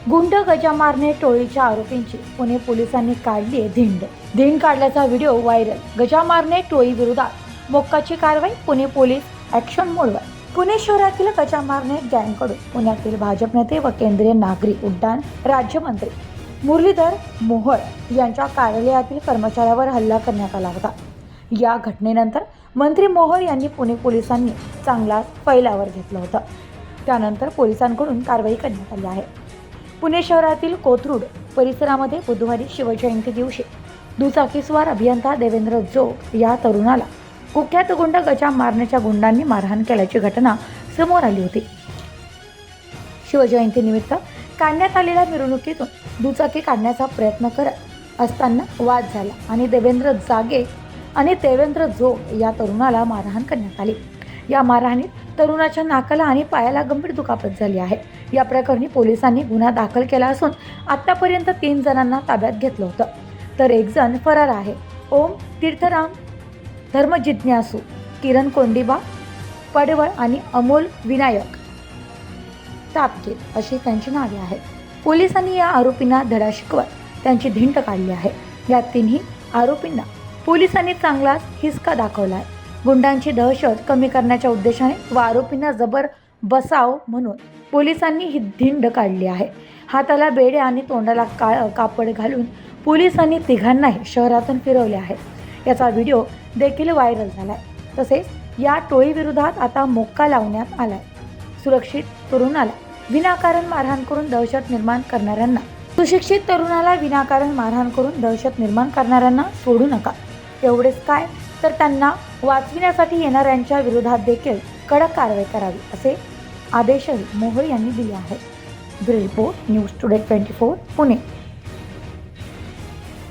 गुंड गजा मारणे टोळीच्या आरोपींची पुणे पोलिसांनी काढली आहे धिंड काढल्याचा व्हिडिओ व्हायरल। गजा मारणे टोळी विरोधात मोक्काची कारवाई, पुणे पोलीस ॲक्शन मोडवर। पुणे शहरातील गजा मारणे गँगकडून पुण्यातील भाजप नेते व केंद्रीय नागरी उड्डाण राज्यमंत्री मुरलीधर मोहोळ यांच्या कार्यालयातील कर्मचाऱ्यावर हल्ला करण्यात आला होता। या घटनेनंतर मंत्री मोहोळ यांनी पुणे पोलिसांनी चांगलाच फैलावर घेतलं होतं। त्यानंतर पोलिसांकडून कारवाई करण्यात आली आहे। पुणे शहरातील कोथरूड परिसरामध्ये बुधवारी शिवजयंती दिवशी दुचाकीस्वार अभियंता देवेंद्र जोग या तरुणाला कुख्यात गुंड गजा मारण्याच्या गुंडांनी मारहाण केल्याची घटना समोर आली होती। शिवजयंती निमित्त काढण्यात आलेल्या मिरवणुकीतून दुचाकी काढण्याचा प्रयत्न करत असताना वाद झाला आणि देवेंद्र जागे आणि देवेंद्र जोग या तरुणाला मारहाण करण्यात आली। या मारहाणीत तरुणाच्या नाकाला आणि पायाला गंभीर दुखापत झाली आहे। या प्रकरणी पोलिसांनी गुन्हा दाखल केला असून आतापर्यंत 3 जणांना ताब्यात घेतलं होतं, तर एक जण फरार आहे। ओम तीर्थराम धर्मजिज्ञासू, किरण कोंडिबा पडवळ आणि अमोल विनायक तापकीर अशी त्यांची नावे आहेत। पोलिसांनी या आरोपींना धडा शिकवत त्यांची धिंड काढली आहे। या तिन्ही आरोपींना पोलिसांनी चांगलाच हिसका दाखवला आहे। गुंडांची दहशत कमी करण्याच्या उद्देशाने व आरोपींना जबर बसाव म्हणून पोलिसांनी ही धिंड काढली आहे। हाताला बेडे आणि तोंडाला काळं कापड घालून पोलिसांनी तिघांनाही शहरातून फिरवले आहे। याचा व्हिडिओ देखील व्हायरल झालाय। तसेच या टोळीविरोधात आता मोक्का लावण्यात आलाय। सुरक्षित तरुणाला विनाकारण मारहाण करून दहशत निर्माण करणाऱ्यांना सुशिक्षित तरुणाला विनाकारण मारहाण करून दहशत निर्माण करणाऱ्यांना सोडू नका। एवढेच काय तर त्यांना वाचविण्यासाठी येणाऱ्यांच्या विरोधात देखील कडक कारवाई करावी असे आदेशही मोहोळ यांनी दिले आहेत। Bureau report, news today 24 Pune.